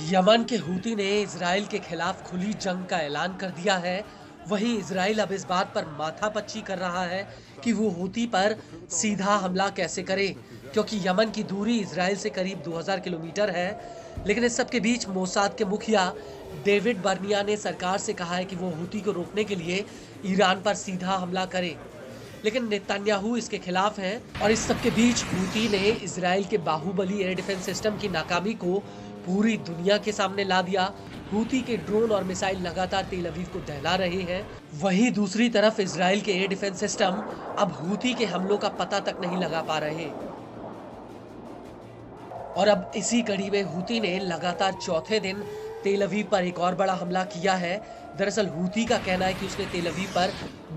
Yemen के Houthi ने Israel के खिलाफ खुली जंग का ऐलान कर दिया है। वहीं इजराइल अब इस बात पर माथापच्ची कर रहा है कि वो हूती पर सीधा हमला कैसे करे, क्योंकि यमन की दूरी इजराइल से करीब 2000 किलोमीटर है। लेकिन इस सब के बीच मोसाद के मुखिया डेविड बर्निया ने सरकार से कहा है कि वो हूती को रोकने के लिए ईरान पर सीधा हमला करे, लेकिन नेतन्याहू इसके खिलाफ हैं। और इस सब के बीच हूती ने इजराइल के बाहुबली एयर डिफेंस सिस्टम की नाकामी को पूरी दुनिया के सामने ला दिया। हूती के ड्रोन और मिसाइल लगातार तेल अवीव को दहला रहे हैं। वहीं दूसरी तरफ इजराइल के एयर डिफेंस सिस्टम अब हूती के हमलों का पता तक नहीं लगा पा रहे। और अब इसी कड़ी में हूती ने लगातार चौथे दिन तेल अवीव पर एक और बड़ा हमला किया है। दरअसल हूती का कहना है कि उसने तेल अवीव पर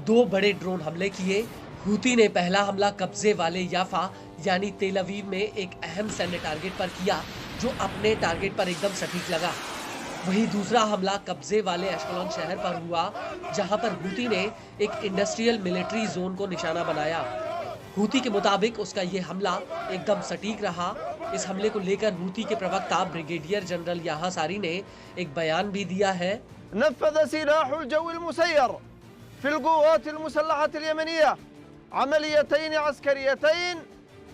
2 बड़े ड्रोन हमले किए। हूती ने पहला हमला कब्जे वाले याफा यानी तेल अवीव में एक अहम सैन्य टारगेट पर किया, जो अपने टारगेट पर एकदम सटीक लगा। वहीं दूसरा हमला कब्जे वाले एशकलोन शहर पर हुआ, जहां पर हूती ने एक इंडस्ट्रियल मिलिट्री जोन को निशाना बनाया। हूती के मुताबिक उसका ये हमला एकदम सटीक रहा। इस हमले को लेकर हूती के प्रवक्ता ब्रिगेडियर जनरल याहा सारी ने एक बयान भी दिया है। नफ़ज़ सिलाहुल जव्विल मुसय्यर फिल क़ुव्वात मुसल्लहत यमनिया अमलियतैन अस्करियतैन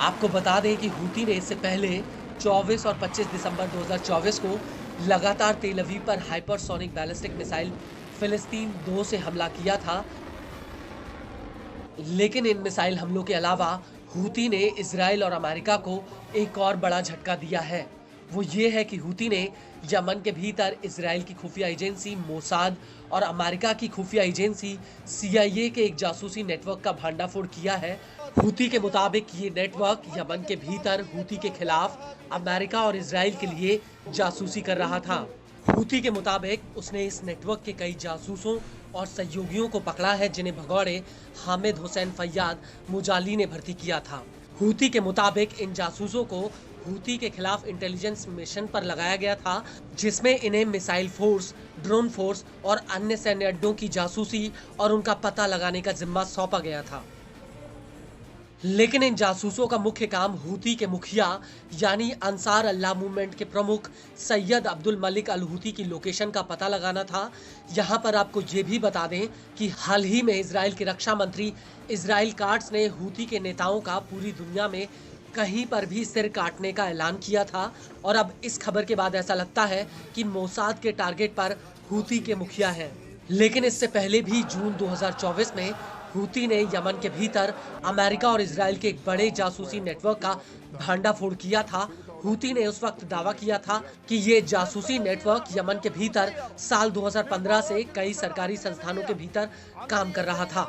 आपको बता दें कि हूती ने इससे पहले 24 और 25 दिसंबर 2024 को लगातार तेल अवीव पर हाइपरसोनिक बैलिस्टिक मिसाइल फिलिस्तीन 2 से हमला किया था। लेकिन इन मिसाइल हमलों के अलावा हूती ने इजराइल और अमेरिका को एक और बड़ा झटका दिया है। वो ये है कि हूती ने यमन के भीतर इजराइल की खुफिया एजेंसी मोसाद और अमेरिका की खुफिया एजेंसी CIA के एक जासूसी नेटवर्क का भंडाफोड़ किया है। हूती के मुताबिक ये नेटवर्क यमन के भीतर हूती के खिलाफ अमेरिका और इजराइल के लिए जासूसी कर रहा था। हूती के मुताबिक उसने इस नेटवर्क के कई जासूसों और सहयोगियों को पकड़ा है, जिन्हें भगौड़े हामिद हुसैन फैयाद मुजाली ने भर्ती किया था। हूती के मुताबिक इन जासूसों को हूती के खिलाफ इंटेलिजेंस मिशन पर लगाया गया था, जिसमें इन्हें मिसाइल फोर्स, ड्रोन फोर्स और अन्य सैन्य अड्डों की जासूसी और उनका पता लगाने का जिम्मा सौंपा गया था। लेकिन इन जासूसों का मुख्य काम हूती के मुखिया यानी अंसार अल्लाह मूवमेंट के प्रमुख सैयद अब्दुल मलिक अल हूती की लोकेशन का पता लगाना था। यहाँ पर आपको ये भी बता दें कि हाल ही में इजराइल के रक्षा मंत्री इजराइल काट्स ने हूती के नेताओं का पूरी दुनिया में कहीं पर भी सिर काटने का ऐलान किया था। और अब इस खबर के बाद ऐसा लगता है कि मोसाद के टारगेट पर हूती के मुखिया हैं। लेकिन इससे पहले भी जून 2024 में हूती ने यमन के भीतर अमेरिका और इजराइल के एक बड़े जासूसी नेटवर्क का भंडाफोड़ किया था। हूती ने उस वक्त दावा किया था कि ये जासूसी नेटवर्क यमन के भीतर साल 2015 से कई सरकारी संस्थानों के भीतर काम कर रहा था।